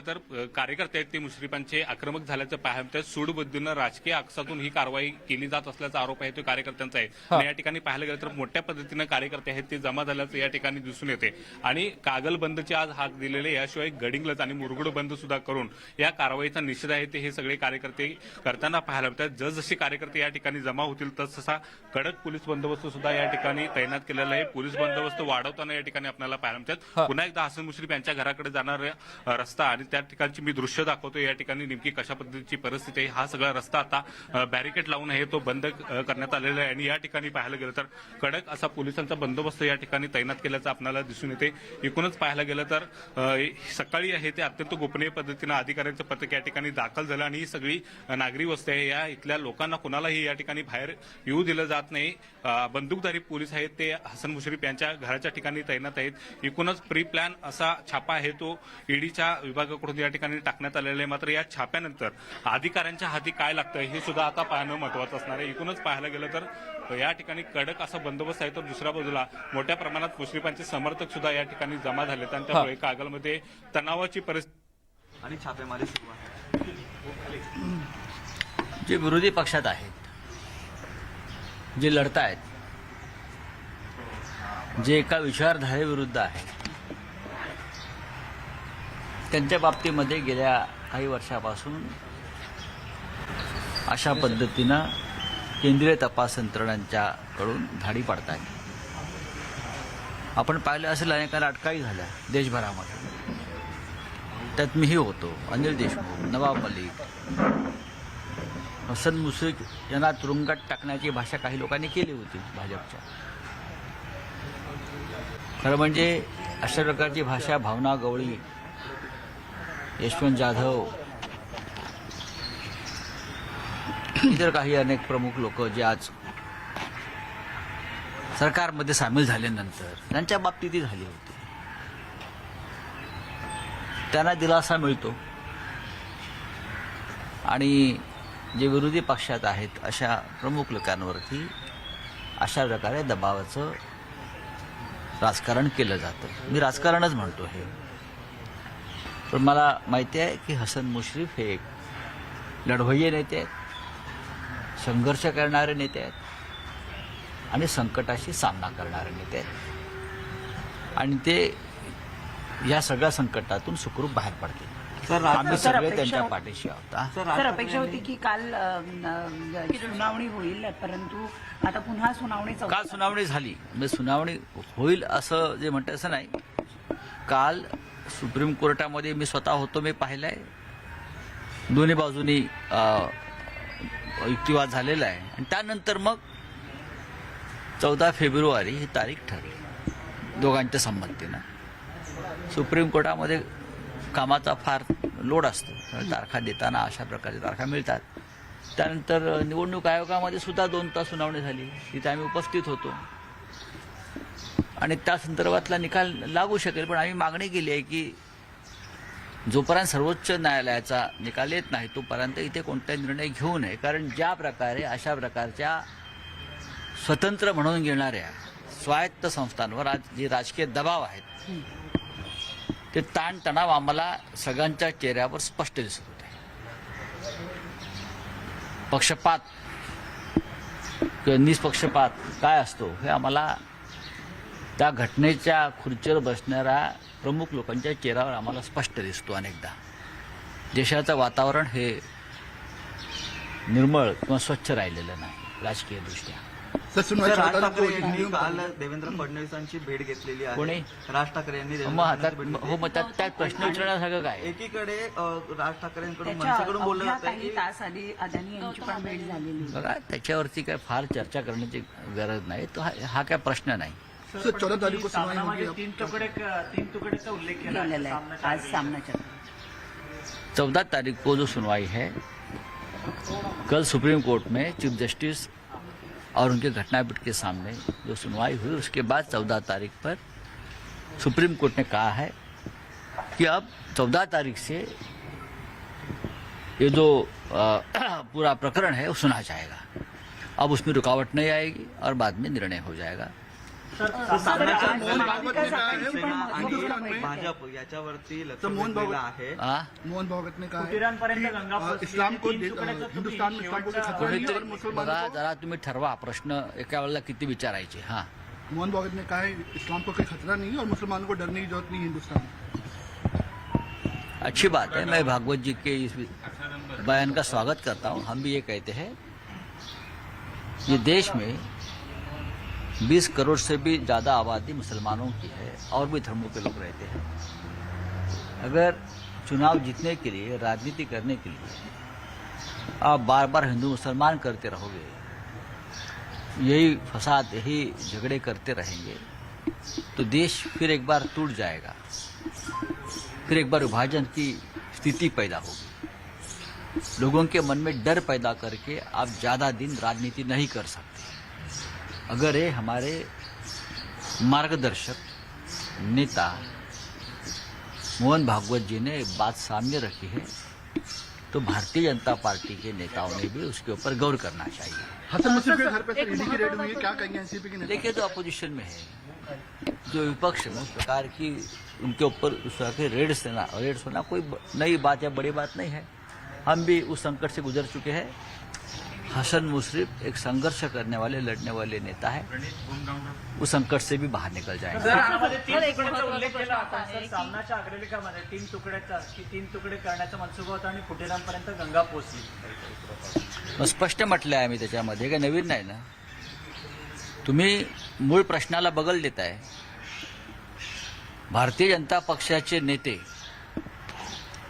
तर कार्यकर्ते आहेत ते मुश्रीफांचे आक्रमक झाल्याचं पाहायला मिळतं. सूडबुद्धीनं राजकीय आकसातून ही कारवाई केली जात असल्याचा आरोप आहे तो कार्यकर्त्यांचा आहे. आणि या ठिकाणी पाहायला गेलं तर मोठ्या पद्धतीनं कार्यकर्ते आहेत ते जमा झाल्याचं या ठिकाणी दिसून येते. आणि कागल बंदचे आज हाक दिलेले, याशिवाय गडिंग्लज आणि मुरगुड बंद सुद्धा करून या कारवाईचा निषेध आहे ते हे सगळे कार्यकर्ते करताना पाहायला मिळतात. जसजसे कार्यकर्ते या ठिकाणी जमा होतील तसतसा कडक पोलीस बंदोबस्त सुद्धा या ठिकाणी तैनात केलेला आहे. पोलीस बंदोबस्त वाढवताना या ठिकाणी आपल्याला पाहायला मिळतात. पुन्हा एकदा हसन मुश्रीफ यांच्या घराकडे जाणारा रस्ता आणि त्या ठिकाणची मी दृश्य दाखवतो. या ठिकाणी नेमकी कशा पद्धतीची परिस्थिती आहे. हा सगळा रस्ता आता बॅरिकेड लावून आहे तो बंद करण्यात आलेला आहे. आणि या ठिकाणी पाहायला गेलं तर कडक असा पोलिसांचा बंदोबस्त या ठिकाणी तैनात केल्याचं आपल्याला दिसून येते. एकूणच पाहायला गेलं तर सकाळी आहे ते अत्यंत गोपनीय पद्धतीनं अधिकाऱ्यांचं पथक या ठिकाणी दाखल झालं आणि ही सगळी नागरी वस्ती आहे. या इथल्या लोकांना कुणालाही या ठिकाणी बाहेर येऊ दिलं जात नाही. बंदूकधारी पोलीस आहेत ते हसन मुश्रीफ यांच्या घराच्या ठिकाणी तैनात आहेत. एकूणच प्री प्लॅन असा छापा आहे तो ईडीच्या विभागाकडून या ठिकाणी टाकण्यात आलेलं आहे. मात्र या छाप्यानंतर अधिकाऱ्यांच्या हाती काय लागतं हे सुद्धा आता पाहणं महत्वाचं असणार आहे. एकूणच पाहायला गेलं तर या ठिकाणी कडक असा बंदोबस्त आहे तर दुसऱ्या बाजूला मोठ्या प्रमाणात मुश्रीफांचे समर्थक सुद्धा या ठिकाणी जमा झालेत आणि त्यामुळे कागलमध्ये तणावाची परिस्थिती आणि छापेमारी सुरू आहे. जे विरोधी पक्षात आहेत, जे लढतायत, जे एका विचारधारेविरुद्ध आहेत, त्यांच्या बाबतीमध्ये गेल्या काही वर्षापासून अशा पद्धतीनं केंद्रीय तपास यंत्रणांच्याकडून धाडी पडत आहेत. आपण पाहिलं असेल अनेकांना अटकाही झाल्या देशभरामध्ये. त्यात मीही होतो. अनिल देशमुख, नवाब मलिक, हसन मुश्रीफ यांना तुरुंगात टाकण्याची भाषा काही लोकांनी केली होती भाजपच्या. खरं म्हणजे अशा प्रकारची भाषा भावना गवळी, यशवंत जाधव, इतर काही अनेक प्रमुख लोक जे आज सरकारमध्ये सामील झाल्यानंतर त्यांच्या बाबतीतही झाली होती, त्यांना दिलासा मिळतो. आणि जे विरोधी पक्षात आहेत अशा प्रमुख लोकांवरती अशा प्रकारे दबावाचं राजकारण केलं जातं. मी राजकारणच म्हणतो हे. पण मला माहिती आहे की हसन मुश्रीफ हे एक लढवय्ये नेते आहेत, संघर्ष करणारे नेते आहेत आणि संकटाशी सामना करणारे नेते आहेत. आणि ते या सगळ्या संकटातून सुखरूप बाहेर पडतील. आम्ही सगळे त्यांच्या पाठीशी आहोत. सर, अपेक्षा होती की काल सुनावणी होईल, परंतु आता पुन्हा सुनावणी काल सुनावणी झाली. म्हणजे सुनावणी होईल असं जे म्हणतात असं नाही. काल सुप्रीम कोर्टामध्ये मी स्वतः होतो, मी पाहिलंय. दोन्ही बाजूनी युक्तिवाद झालेला आहे. आणि त्यानंतर मग 14 फेब्रुवारी ही तारीख ठरली दोघांच्या संमतीनं. सुप्रीम कोर्टामध्ये कामाचा फार लोड असतो. तारखा देताना अशा प्रकारच्या तारखा मिळतात. त्यानंतर निवडणूक आयोगामध्ये सुद्धा 2 तास सुनावणी झाली. तिथे आम्ही उपस्थित होतो आणि त्या संदर्भातला निकाल लागू शकेल. पण आम्ही मागणी केली आहे की जोपर्यंत सर्वोच्च न्यायालयाचा निकाल येत नाही तोपर्यंत इथे कोणताही निर्णय घेऊ नये. कारण ज्या प्रकारे अशा प्रकारच्या स्वतंत्र म्हणून घेणाऱ्या स्वायत्त संस्थांवर आज जे राजकीय दबाव आहेत ते ताणतणाव आम्हाला सगळ्यांच्या चेहऱ्यावर स्पष्ट दिसत होते. पक्षपात किंवा निष्पक्षपात काय असतो हे आम्हाला त्या घटनेच्या खुर्चीवर बसणाऱ्या प्रमुख लोकांच्या चेहऱ्यावर आम्हाला स्पष्ट दिसतो. अनेकदा देशाचं वातावरण हे निर्मळ किंवा स्वच्छ राहिलेलं नाही राजकीय दृष्ट्या. राज ठाकरे यांनी काल देवेंद्र फडणवीसांची भेट घेतलेली कोणी? आहे. राज ठाकरे यांनी मग त्यात प्रश्न विचारण्यासारखं काय? एकीकडे राज ठाकरेंकडून मनसेकडून बोललं जातं काही तास आधी अदानी यांची पण भेट झालेली. बघा, त्याच्यावरती काय फार चर्चा करण्याची गरज नाही. तो हा काय प्रश्न नाही. 14 तारीख को सुनाई होगी. 3 तुकड़े का उल्लेख किया केलेला आहे आज सामना चल. 14 तारीख को जो सुनवाई है, कल सुप्रीम कोर्ट में चीफ जस्टिस और उनके घटनापीठ के सामने जो सुनवाई हुई, उसके बाद 14 तारीख पर सुप्रीम कोर्ट ने कहा है कि अब 14 तारीख से ये जो पूरा प्रकरण है वो सुना जाएगा. अब उसमें रुकावट नहीं आएगी और बाद में निर्णय हो जाएगा. सामनाच्या आज मोहन महाविकास आघाडीची पण शिवसेना महत्त्वाची आणि बैठक आहे. भाजप याच्यावरती लक्ष तर मोहन वेधलेलं भागवत- आहे. हा? मोहन भागवत ने कहा है कुटीरांपर्यंत कि, गंगा पोहोचली. इस्लाम को तीन तुकड्याचा तुम्ही हिंदुस्तान में इस्लाम को कोई खतरा नहीं है और कोणीतरी मुसलमानों बघा को जरा तुम्ही ठरवा प्रश्न एका वेळेला किती विचारायचे हा मोहन भागवत ने कहा है इस्लाम को कोई खतरा नहीं है और मुसलमानों को डरने की जरूरत नहीं है हिंदुस्तान में। अच्छी बात है। मैं भागवत जी के इस बयान का स्वागत करता हूँ। हम भी ये कहते हैं ये देश में 20 करोड़ से भी ज़्यादा आबादी मुसलमानों की है और भी धर्मों के लोग रहते हैं। अगर चुनाव जीतने के लिए राजनीति करने के लिए आप बार बार हिंदू मुसलमान करते रहोगे, यही फसाद यही झगड़े करते रहेंगे तो देश फिर एक बार टूट जाएगा, फिर एक बार विभाजन की स्थिति पैदा होगी। लोगों के मन में डर पैदा करके आप ज़्यादा दिन राजनीति नहीं कर सकते। अगर ये हमारे मार्गदर्शक नेता मोहन भागवत जी ने एक बात सामने रखी है तो भारतीय जनता पार्टी के नेताओं ने भी उसके ऊपर गौर करना चाहिए। हसन मुश्रीफ के घर पे सर ईडी की रेड हुई है, क्या कहेंगे एनसीपी के नेता? देखिए तो अपोजिशन में है, जो विपक्ष में उस प्रकार की उनके ऊपर उस तरह के रेड्स होना कोई नई बात या बड़ी बात नहीं है। हम भी उस संकट से गुजर चुके हैं। हसन मुश्रीफ एक संघर्ष करने वाले लड़ने वाले नेता है, उस संकट से भी बाहर निकल जाएंगे। सामनामध्ये तीन सर, एक तुकड्याचा महत्त्वाचा उल्लेख केला प्रश्न होता आहे सर. की- सामनाच्या अग्रलेखामध्ये तीन तुकडे करण्याचा मनसुबा होता आणि कुटीरांपर्यंत गंगा पोहोचली. मग स्पष्ट म्हटलं आहे मी त्याच्यामध्ये, काही नवीन नाही ना। तुम्ही मूळ प्रश्नाला बगल देताय। भारतीय जनता पक्षाचे नेते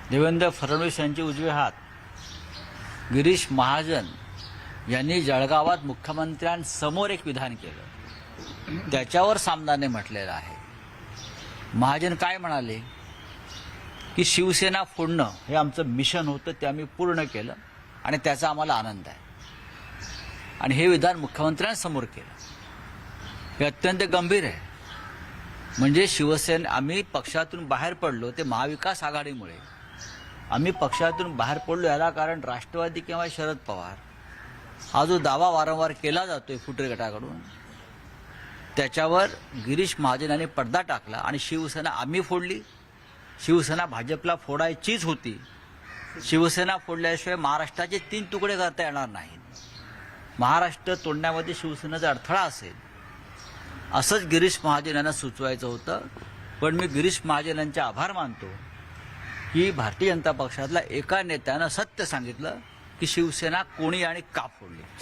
देवेंद्र फडणवीस यांचे उजवे हात गिरीश महाजन यांनी जळगावात मुख्यमंत्र्यांसमोर एक विधान केलं, त्याच्यावर सामनाने म्हटलेलं आहे। महाजन काय म्हणाले की शिवसेना फोडणं हे आमचं मिशन होतं, ते आम्ही पूर्ण केलं आणि त्याचा आम्हाला आनंद आहे। आणि हे विधान मुख्यमंत्र्यांसमोर केलं, हे अत्यंत गंभीर आहे। म्हणजे शिवसेना आम्ही पक्षातून बाहेर पडलो ते महाविकास आघाडीमुळे। आम्ही पक्षातून बाहेर पडलो याला कारण राष्ट्रवादी किंवा शरद पवार हा जो दावा वारंवार केला जातोय फुटे गटाकडून, त्याच्यावर गिरीश महाजन यांनी पडदा टाकला आणि शिवसेना आम्ही फोडली। शिवसेना भाजपला फोडायचीच होती। शिवसेना फोडल्याशिवाय महाराष्ट्राचे 3 तुकडे करता येणार नाहीत। महाराष्ट्र तोडण्यामध्ये शिवसेनेचा अडथळा असेल असंच गिरीश महाजन यांना सुचवायचं होतं। पण मी गिरीश महाजन यांचे आभार मानतो की भारतीय जनता पक्षातल्या एका नेत्यानं सत्य सांगितलं की शिवसेना कोणी आणि का फोडली।